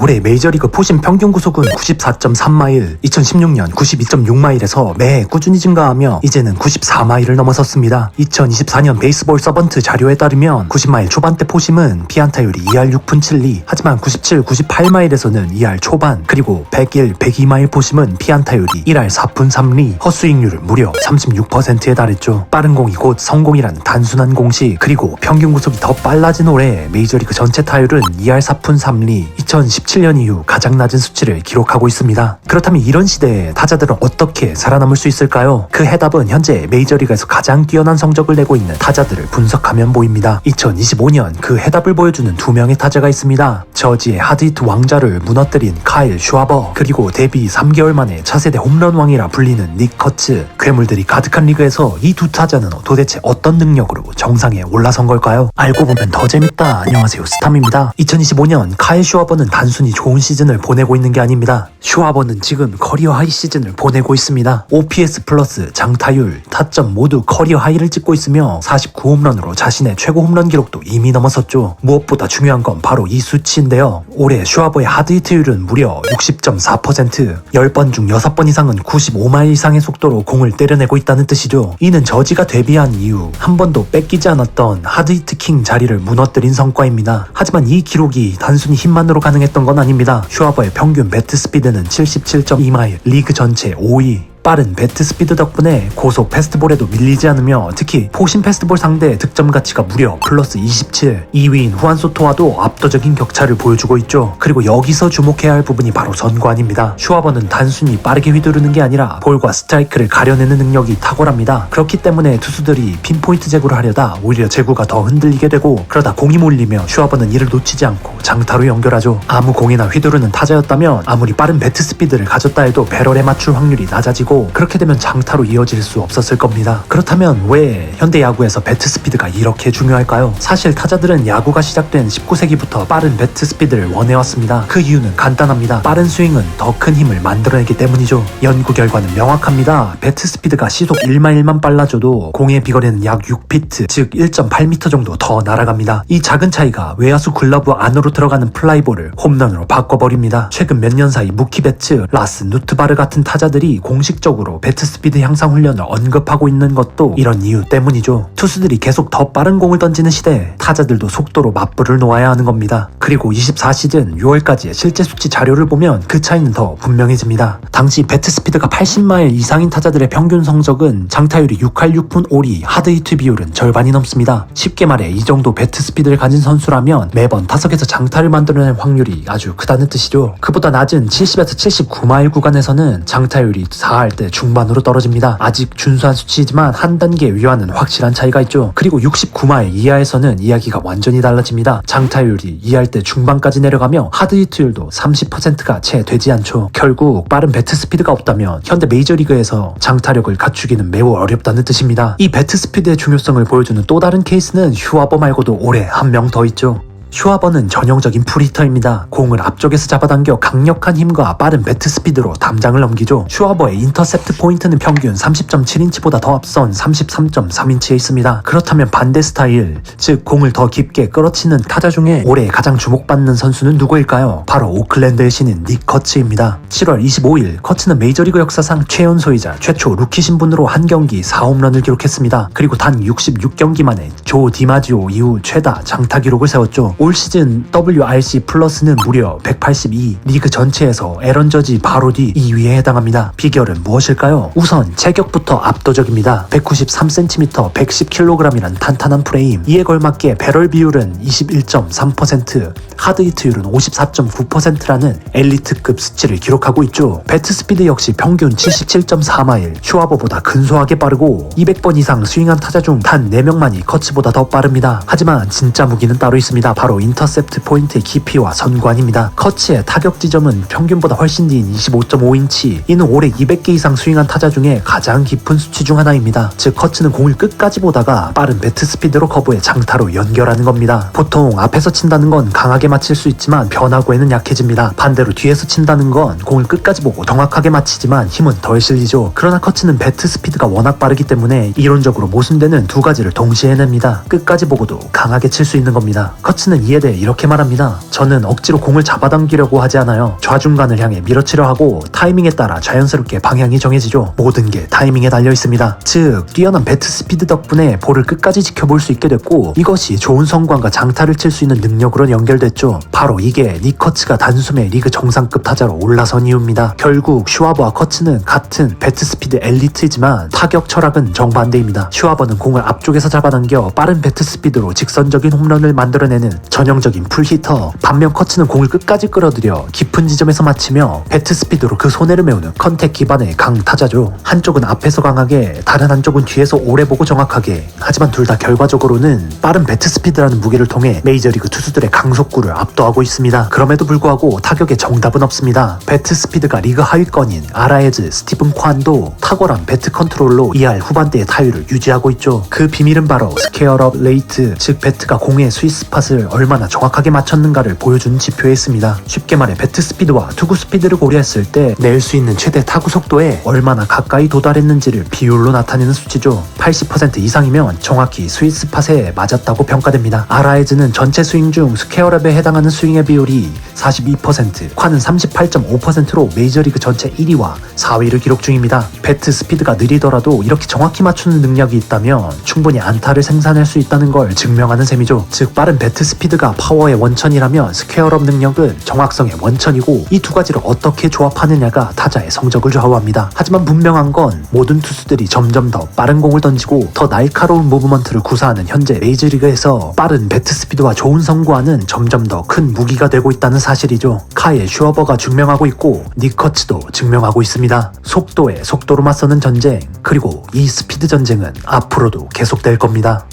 올해 메이저리그 포심 평균 구속은 94.3마일, 2016년 92.6마일에서 매해 꾸준히 증가하며 이제는 94마일을 넘어섰습니다. 2024년 베이스볼 서번트 자료에 따르면 90마일 초반대 포심은 피안타율이 2할 6푼 7리, 하지만 97, 98마일에서는 2할 초반, 그리고 101, 102마일 포심은 피안타율이 1할 4푼 3리, 헛스윙률은 무려 36%에 달했죠. 빠른 공이 곧 성공이란 단순한 공식, 그리고 평균 구속이 더 빨라진 올해 메이저리그 전체 타율은 2할 4푼 3리, 2017년 이후 가장 낮은 수치를 기록하고 있습니다. 그렇다면 이런 시대에 타자들은 어떻게 살아남을 수 있을까요? 그 해답은 현재 메이저리그에서 가장 뛰어난 성적을 내고 있는 타자들을 분석하면 보입니다. 2025년 그 해답을 보여주는 두 명의 타자가 있습니다. 저지의 하드히트 왕자를 무너뜨린 카일 슈와버, 그리고 데뷔 3개월 만에 차세대 홈런 왕이라 불리는 닉 커츠. 괴물들이 가득한 리그에서 이 두 타자는 도대체 어떤 능력으로 정상에 올라선 걸까요? 알고 보면 더 재밌다. 안녕하세요, 스탐입니다. 2025년 카일 슈와버는 단순히 좋은 시즌을 보내고 있는 게 아닙니다. 슈와버는 지금 커리어 하이 시즌을 보내고 있습니다. OPS 플러스, 장타율, 타점 모두 커리어 하이를 찍고 있으며 49홈런으로 자신의 최고 홈런 기록도 이미 넘어섰죠. 무엇보다 중요한 건 바로 이 수치인데요. 올해 슈와버의 하드히트율은 무려 60.4%, 10번 중 6번 이상은 95마일 이상의 속도로 공을 때려내고 있다는 뜻이죠. 이는 저지가 데뷔한 이후 한 번도 뺏기지 않았던 하드히트 킹 자리를 무너뜨린 성과입니다. 하지만 이 기록이 단순히 힘만으로 가능했던 건 아닙니다. 슈와버의 평균 배트 스피드는 77.2마일, 리그 전체 5위. 빠른 배트 스피드 덕분에 고속 패스트볼에도 밀리지 않으며 특히 포심 패스트볼 상대 득점 가치가 무려 플러스 27, 2위인 후안 소토와도 압도적인 격차를 보여주고 있죠. 그리고 여기서 주목해야 할 부분이 바로 선관입니다. 슈와버는 단순히 빠르게 휘두르는 게 아니라 볼과 스트라이크를 가려내는 능력이 탁월합니다. 그렇기 때문에 투수들이 핀포인트 제구를 하려다 오히려 제구가 더 흔들리게 되고, 그러다 공이 몰리며 슈와버는 이를 놓치지 않고 장타로 연결하죠. 아무 공이나 휘두르는 타자였다면 아무리 빠른 배트 스피드를 가졌다 해도 배럴에 맞출 확률이 낮아지고, 그렇게 되면 장타로 이어질 수 없었을 겁니다. 그렇다면 왜 현대 야구에서 배트 스피드가 이렇게 중요할까요? 사실 타자들은 야구가 시작된 19세기부터 빠른 배트 스피드를 원해왔습니다. 그 이유는 간단합니다. 빠른 스윙은 더 큰 힘을 만들어내기 때문이죠. 연구 결과는 명확합니다. 배트 스피드가 시속 1마일만 빨라져도 공의 비거리는 약 6피트, 즉 1.8m 정도 더 날아갑니다. 이 작은 차이가 외야수 글러브 안으로 들어가는 플라이볼을 홈런으로 바꿔버립니다. 최근 몇 년 사이 무키 베츠, 라스 누트바르 같은 타자들이 공식적으로 배트 스피드 향상 훈련을 언급하고 있는 것도 이런 이유 때문이죠. 투수들이 계속 더 빠른 공을 던지는 시대에 타자들도 속도로 맞불을 놓아야 하는 겁니다. 그리고 24시즌 6월까지의 실제 수치 자료를 보면 그 차이는 더 분명해집니다. 당시 배트 스피드가 80마일 이상인 타자들의 평균 성적은 장타율이 6할 6푼 5리, 하드히트 비율은 절반이 넘습니다. 쉽게 말해 이 정도 배트 스피드를 가진 선수라면 매번 타석에서 장타를 만들어낼 확률이 아주 크다는 뜻이죠. 그보다 낮은 70에서 79마일 구간에서는 장타율이 4할 때 중반으로 떨어집니다. 아직 준수한 수치이지만 한 단계 위와는 확실한 차이가 있죠. 그리고 69마일 이하에서는 이야기가 완전히 달라집니다. 장타율이 2할 때 중반까지 내려가며 하드히트율도 30%가 채 되지 않죠. 결국 빠른 배트 스피드가 없다면 현대 메이저리그에서 장타력을 갖추기는 매우 어렵다는 뜻입니다. 이 배트 스피드의 중요성을 보여주는 또 다른 케이스는 슈와버 말고도 올해 한 명 더 있죠. 슈와버는 전형적인 풀히터입니다. 공을 앞쪽에서 잡아당겨 강력한 힘과 빠른 배트 스피드로 담장을 넘기죠. 슈와버의 인터셉트 포인트는 평균 30.7인치보다 더 앞선 33.3인치에 있습니다. 그렇다면 반대 스타일, 즉 공을 더 깊게 끌어치는 타자 중에 올해 가장 주목받는 선수는 누구일까요? 바로 오클랜드의 신인 닉 커츠입니다. 7월 25일 커츠는 메이저리그 역사상 최연소이자 최초 루키 신분으로 한 경기 4홈런을 기록했습니다. 그리고 단 66경기 만에 조 디마지오 이후 최다 장타 기록을 세웠죠. 올 시즌 WRC 플러스는 무려 182, 리그 전체에서 에런 저지 바로 뒤 2위에 해당합니다. 비결은 무엇일까요? 우선 체격부터 압도적입니다. 193cm, 110kg이란 탄탄한 프레임, 이에 걸맞게 배럴 비율은 21.3%, 하드히트율은 54.9%라는 엘리트급 수치를 기록하고 있죠. 배트 스피드 역시 평균 77.4마일, 슈와버보다 근소하게 빠르고 200번 이상 스윙한 타자 중 단 4명만이 커츠보다 더 빠릅니다. 하지만 진짜 무기는 따로 있습니다. 바로 인터셉트 포인트의 깊이와 선관입니다. 커츠의 타격 지점은 평균보다 훨씬 긴 25.5인치, 이는 올해 200개 이상 스윙한 타자 중에 가장 깊은 수치 중 하나입니다. 즉 커츠는 공을 끝까지 보다가 빠른 배트 스피드로 커브해 장타로 연결하는 겁니다. 보통 앞에서 친다는 건 강하게 맞힐 수 있지만 변화구에는 약해집니다. 반대로 뒤에서 친다는 건 공을 끝까지 보고 정확하게 맞히지만 힘은 덜 실리죠. 그러나 커츠는 배트 스피드가 워낙 빠르기 때문에 이론적으로 모순되는 두 가지를 동시에 해냅니다. 끝까지 보고도 강하게 칠 수 있는 겁니다. 커츠는 커츠는 이에 대해 이렇게 말합니다. 저는 억지로 공을 잡아당기려고 하지 않아요. 좌중간을 향해 밀어치려 하고 타이밍에 따라 자연스럽게 방향이 정해지죠. 모든 게 타이밍에 달려 있습니다. 즉 뛰어난 배트 스피드 덕분에 볼을 끝까지 지켜볼 수 있게 됐고 이것이 좋은 성광과 장타를 칠 수 있는 능력으로 연결됐죠. 바로 이게 닉 커츠가 단숨에 리그 정상급 타자로 올라선 이유입니다. 결국 슈와버와 커츠는 같은 배트 스피드 엘리트이지만 타격 철학은 정반대입니다. 슈와버는 공을 앞쪽에서 잡아당겨 빠른 배트 스피드로 직선적인 홈런을 만들어내는 전형적인 풀히터, 반면 커츠는 공을 끝까지 끌어들여 깊은 지점에서 맞히며 배트 스피드로 그 손해를 메우는 컨택 기반의 강타자죠. 한쪽은 앞에서 강하게 다른 한쪽은 뒤에서 오래 보고 정확하게, 하지만 둘 다 결과적으로는 빠른 배트 스피드라는 무기를 통해 메이저리그 투수들의 강속구를 압도하고 있습니다. 그럼에도 불구하고 타격에 정답은 없습니다. 배트 스피드가 리그 하위권인 아라에즈, 스티븐 콴도 탁월한 배트 컨트롤로 2할 후반대의 타율을 유지하고 있죠. 그 비밀은 바로 스퀘어업 레이트, 즉 배트가 공의 스윗 스팟을 얼마나 정확하게 맞췄는가를 보여준 지표에 있습니다. 쉽게 말해 배트 스피드와 투구 스피드를 고려했을 때 낼 수 있는 최대 타구 속도에 얼마나 가까이 도달했는지를 비율로 나타내는 수치죠. 80% 이상이면 정확히 스윗 스팟에 맞았다고 평가됩니다. 아라에즈는 전체 스윙 중 스퀘어랩에 해당하는 스윙의 비율이 42%, 콴은 38.5%로 메이저리그 전체 1위와 4위를 기록 중입니다. 배트 스피드가 느리더라도 이렇게 정확히 맞추는 능력이 있다면 충분히 안타를 생산할 수 있다는 걸 증명하는 셈이죠. 즉 빠른 배트 스피드가 파워의 원천이라면 스퀘어업 능력은 정확성의 원천이고 이 두 가지를 어떻게 조합하느냐가 타자의 성적을 좌우합니다. 하지만 분명한 건 모든 투수들이 점점 더 빠른 공을 던지고 더 날카로운 무브먼트를 구사하는 현재 메이저리그에서 빠른 배트 스피드와 좋은 성구와는 점점 더 큰 무기가 되고 있다는 사실이죠. 카일 슈어버가 증명하고 있고 닉 커츠도 증명하고 있습니다. 속도에 속도로 맞서는 전쟁, 그리고 이 스피드 전쟁은 앞으로도 계속될 겁니다.